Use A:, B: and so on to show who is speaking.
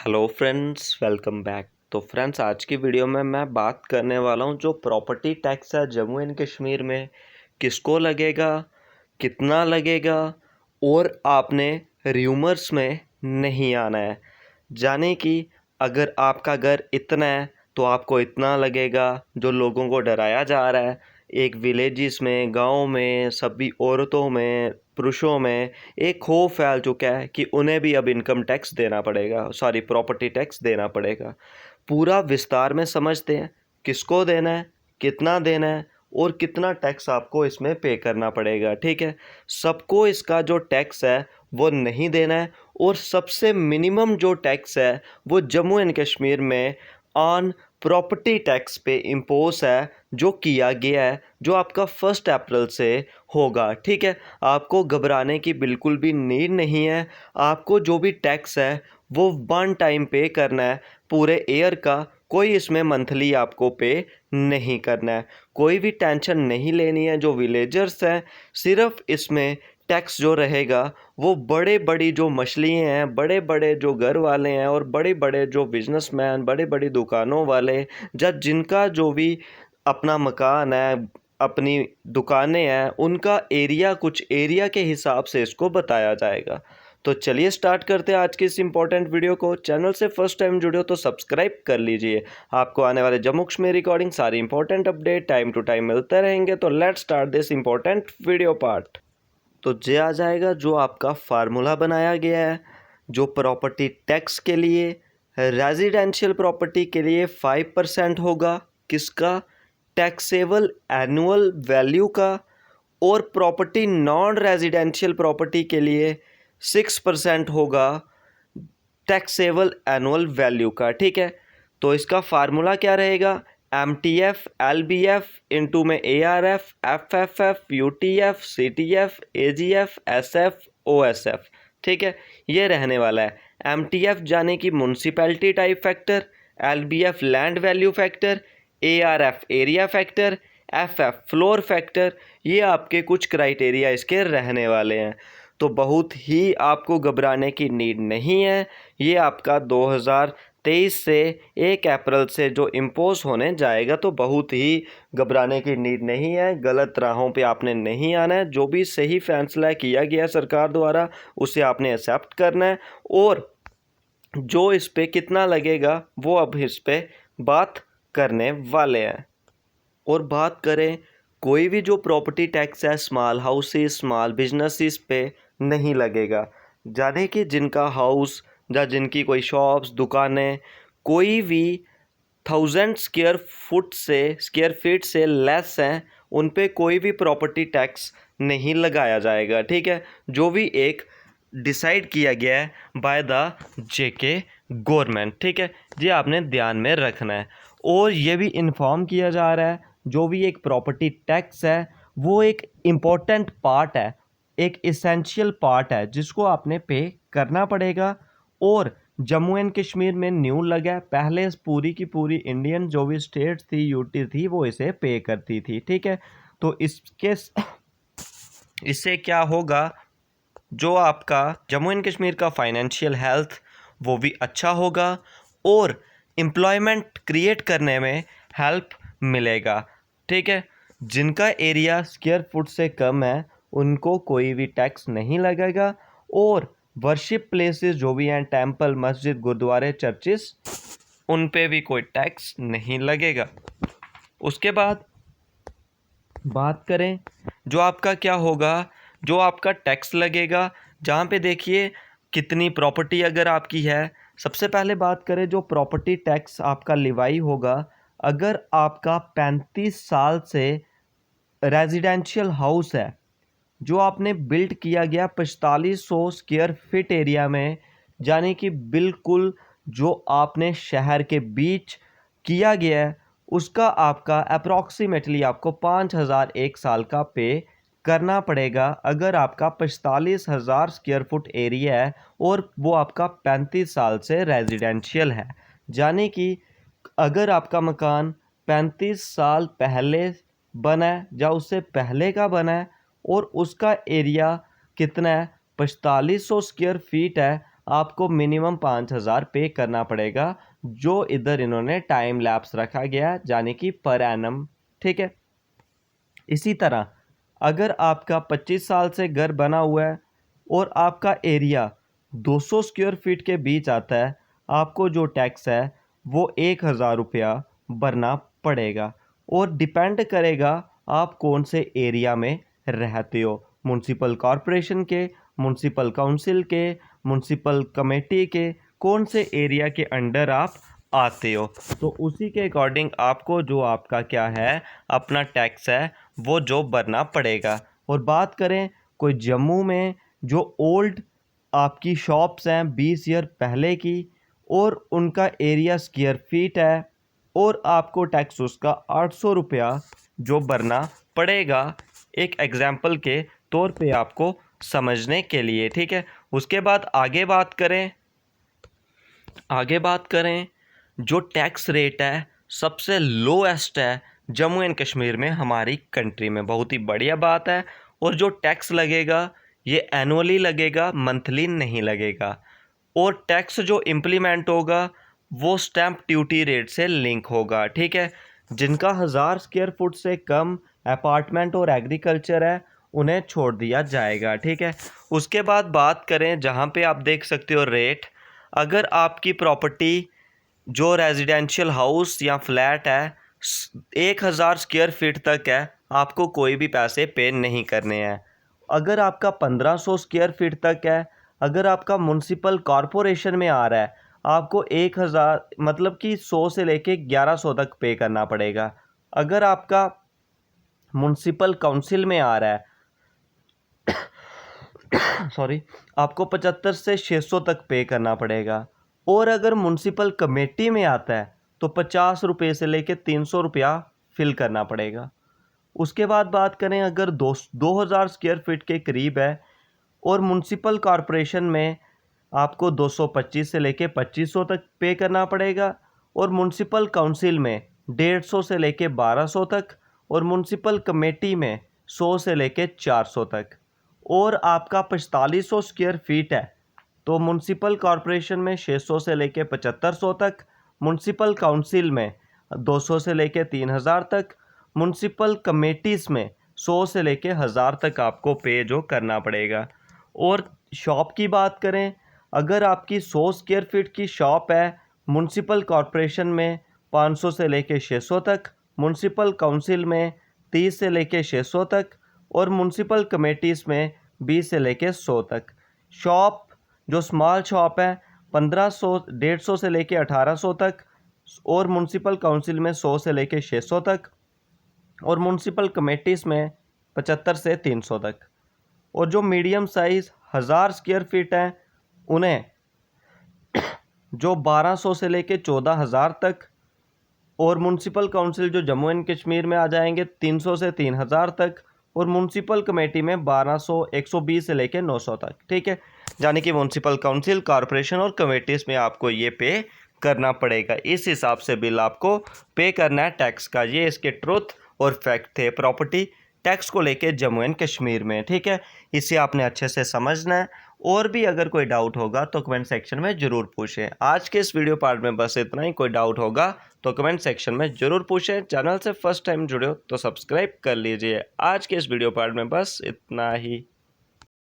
A: Hello friends, welcome back. तो friends, आज की वीडियो में मैं बात करने वाला हूँ जो प्रॉपर्टी टैक्स है जम्मू एंड कश्मीर में किसको लगेगा, कितना लगेगा और आपने र्यूमर्स में नहीं आना है। जाने कि अगर आपका घर इतना है तो आपको इतना लगेगा, जो लोगों को डराया जा रहा है एक विलेजेस में, गांव में, सभी औरतों में, पुरुषों में एक खौफ फैल चुका है कि उन्हें भी अब इनकम टैक्स देना पड़ेगा, सॉरी प्रॉपर्टी टैक्स देना पड़ेगा। पूरा विस्तार में समझते हैं किसको देना है, कितना देना है और कितना टैक्स आपको इसमें पे करना पड़ेगा। ठीक है, सबको इसका जो टैक्स है वो नहीं देना है और सबसे मिनिमम जो टैक्स है वो जम्मू एंड कश्मीर में ऑन प्रॉपर्टी टैक्स पे इम्पोज है, जो किया गया है, जो आपका 1 अप्रैल से होगा। ठीक है, आपको घबराने की बिल्कुल भी नीड नहीं है। आपको जो भी टैक्स है वो वन टाइम पे करना है पूरे ईयर का, कोई इसमें मंथली आपको पे नहीं करना है। कोई भी टेंशन नहीं लेनी है। जो विलेजर्स हैं, सिर्फ इसमें टैक्स जो रहेगा वो बड़े बड़ी जो मछलियाँ हैं, बड़े बड़े जो घर वाले हैं और बड़े बड़े जो बिजनेसमैन, बड़ी बड़ी दुकानों वाले, जब जिनका जो भी अपना मकान है, अपनी दुकानें हैं, उनका एरिया, कुछ एरिया के हिसाब से इसको बताया जाएगा। तो चलिए स्टार्ट करते हैं आज की इस इंपॉर्टेंट वीडियो को। चैनल से फर्स्ट टाइम जुड़े हो तो सब्सक्राइब कर लीजिए। आपको आने वाले जम्मू कश्मीर रिकॉर्डिंग सारी important update time to time मिलते रहेंगे। तो let's start this important video part. तो ये आ जाएगा जो आपका फार्मूला बनाया गया है, जो प्रॉपर्टी टैक्स के लिए, रेजिडेंशियल प्रॉपर्टी के लिए 5% होगा, किसका, टैक्सेबल एनुअल वैल्यू का, और प्रॉपर्टी नॉन रेजिडेंशियल प्रॉपर्टी के लिए 6% होगा टैक्सेबल एनुअल वैल्यू का। ठीक है, तो इसका फार्मूला क्या रहेगा, MTF LBF इंटू में ARF FFF UTF CTF AGF SF OSF। ठीक है, ये रहने वाला है। MTF जाने की municipality type factor, LBF land value factor, ARF area factor, FF floor factor. ये आपके कुछ क्राइटेरिया इसके रहने वाले हैं। तो बहुत ही आपको घबराने की नीड नहीं है। ये आपका 2023 से 1 अप्रैल से जो इम्पोज होने जाएगा, तो बहुत ही घबराने की नीड नहीं है। गलत राहों पे आपने नहीं आना है। जो भी सही फैसला किया गया सरकार द्वारा उसे आपने एक्सेप्ट करना है। और जो इस पे कितना लगेगा वो अब इस पे बात करने वाले हैं। और बात करें, कोई भी जो प्रॉपर्टी टैक्स है स्मॉल हाउसेस, स्मॉल बिजनेसेस पे नहीं लगेगा। जाने कि जिनका हाउस या जिनकी कोई शॉप्स, दुकानें, कोई भी 1000 स्क्वायर फीट से लेस हैं, उन पे कोई भी प्रॉपर्टी टैक्स नहीं लगाया जाएगा। ठीक है, जो भी एक डिसाइड किया गया है बाय द JK गवर्नमेंट। ठीक है, ये आपने ध्यान में रखना है। और ये भी इन्फॉर्म किया जा रहा है जो भी एक प्रॉपर्टी टैक्स है वो एक इम्पॉर्टेंट पार्ट है, एक इसेंशियल पार्ट है जिसको आपने पे करना पड़ेगा। और जम्मू एंड कश्मीर में न्यू लगा है, पहले पूरी की पूरी इंडियन जो भी स्टेट थी, यूटी थी, वो इसे पे करती थी। ठीक है, तो इससे क्या होगा, जो आपका जम्मू एंड कश्मीर का फाइनेंशियल हेल्थ वो भी अच्छा होगा और एम्प्लॉयमेंट क्रिएट करने में हेल्प मिलेगा। ठीक है, जिनका एरिया स्क्वायर फुट से कम है उनको कोई भी टैक्स नहीं लगेगा। और वर्शिप प्लेसेस जो भी हैं, टेंपल, मस्जिद, गुरुद्वारे, चर्चिस, उन पे भी कोई टैक्स नहीं लगेगा। उसके बाद बात करें जो आपका क्या होगा, जो आपका टैक्स लगेगा, जहाँ पे देखिए कितनी प्रॉपर्टी अगर आपकी है। सबसे पहले बात करें जो प्रॉपर्टी टैक्स आपका लिवाई होगा, अगर आपका 35 साल से रेजिडेंशियल हाउस है जो आपने बिल्ड किया गया 4500 स्क्वायर फीट एरिया में, यानी कि बिल्कुल जो आपने शहर के बीच किया गया है, उसका आपका अप्रॉक्सीमेटली आपको 5000 एक साल का पे करना पड़ेगा। अगर आपका 45,000 स्क्वायर फुट एरिया है और वो आपका 35 साल से रेजिडेंशियल है, यानी कि अगर आपका मकान 35 साल पहले बना है या उससे पहले का बना है और उसका एरिया कितना है, 4500 स्क्वायर फीट है, आपको मिनिमम 5,000 पे करना पड़ेगा, जो इधर इन्होंने टाइम लैप्स रखा गया यानी कि पर एनम। ठीक है, इसी तरह अगर आपका 25 साल से घर बना हुआ है और आपका एरिया 200 स्क्वायर फीट के बीच आता है, आपको जो टैक्स है वो 1,000 रुपया भरना पड़ेगा। और डिपेंड करेगा आप कौन से एरिया में रहते हो, म्युनिसिपल कॉरपोरेशन के, म्युनिसिपल काउंसिल के, म्युनिसिपल कमेटी के, कौन से एरिया के अंडर आप आते हो, तो उसी के अकॉर्डिंग आपको जो आपका क्या है अपना टैक्स है वो जो भरना पड़ेगा। और बात करें कोई जम्मू में जो ओल्ड आपकी शॉप्स हैं 20 ईयर पहले की और उनका एरिया स्क्वायर फीट है और आपको टैक्स उसका 800 रुपया जो भरना पड़ेगा, एक एग्जाम्पल के तौर पे आपको समझने के लिए। ठीक है, उसके बाद आगे बात करें जो टैक्स रेट है सबसे लोएस्ट है जम्मू एंड कश्मीर में हमारी कंट्री में, बहुत ही बढ़िया बात है। और जो टैक्स लगेगा ये एनुअली लगेगा, मंथली नहीं लगेगा। और टैक्स जो इम्प्लीमेंट होगा वो स्टैम्प ड्यूटी रेट से लिंक होगा। ठीक है, जिनका 1000 स्क्वायर फुट से कम अपार्टमेंट और एग्रीकल्चर है उन्हें छोड़ दिया जाएगा। ठीक है, उसके बाद बात करें जहाँ पे आप देख सकते हो रेट, अगर आपकी प्रॉपर्टी जो रेजिडेंशियल हाउस या फ्लैट है 1,000 स्क्वायर फीट तक है, आपको कोई भी पैसे पे नहीं करने हैं। अगर आपका 1500 स्क्वायर फीट तक है, अगर आपका म्युनिसिपल कॉरपोरेशन में आ रहा है, आपको 1,000 मतलब कि 100 से लेके 1100 तक पे करना पड़ेगा। अगर आपका म्युनिसिपल काउंसिल में आ रहा है सॉरी, आपको 75 से 600 तक पे करना पड़ेगा। और अगर म्युनिसिपल कमेटी में आता है तो 50 रुपये से लेके 300 रुपया फिल करना पड़ेगा। उसके बाद बात करें अगर 2000 स्क्वायर फीट के करीब है और म्युनिसिपल कॉरपोरेशन में आपको 225 से लेके 2500 तक पे करना पड़ेगा। और म्युनिसिपल काउंसिल में 150 से लेके 1200 तक और म्युनिसिपल कमेटी में 100 से लेके 400 तक। और आपका 4500 स्क्वायर फीट है तो म्युनिसिपल कॉरपोरेशन में 600 से लेके 7500 तक, म्युनिसिपल काउंसिल में 200 से लेके 3000 तक, म्युनिसिपल कमेटीज़ में 100 से लेके 1000 तक आपको पे जो करना पड़ेगा। और शॉप की बात करें, अगर आपकी 100 स्क्वायर फीट की शॉप है म्युनिसिपल कॉरपोरेशन में 500 से लेके 600 तक, म्युनिसिपल काउंसिल में 30 से लेके 600 तक और म्युनिसिपल कमेटीज़ में 20 से लेके 100 तक। शॉप जो स्मॉल शॉप है 1,500 से लेके 1,800 तक और म्युनिसिपल काउंसिल में 100 से लेके 600 तक और म्युनिसिपल कमेटीज़ में 75 से 300 तक। और जो मीडियम साइज़ 1000 स्क्वायर फीट हैं उन्हें जो 1200 से लेके 14,000 तक और म्युनिसिपल काउंसिल जो जम्मू एंड कश्मीर में आ जाएंगे 300 से 3,000 तक और म्युनिसिपल कमेटी में 1200 120 से लेके 900 तक। ठीक है, यानी कि म्युनिसिपल काउंसिल, कॉरपोरेशन और कमेटीज़ में आपको ये पे करना पड़ेगा। इस हिसाब से बिल आपको पे करना है टैक्स का। ये इसके ट्रुथ और फैक्ट थे प्रॉपर्टी टैक्स को लेके जम्मू एंड कश्मीर में। ठीक है, इसे आपने अच्छे से समझना है। और भी अगर कोई डाउट होगा तो कमेंट सेक्शन में ज़रूर पूछें। आज के इस वीडियो पार्ट में बस इतना ही। कोई डाउट होगा तो कमेंट सेक्शन में ज़रूर पूछें। चैनल से फर्स्ट टाइम जुड़े हो तो सब्सक्राइब कर लीजिए। आज के इस वीडियो पार्ट में बस इतना ही।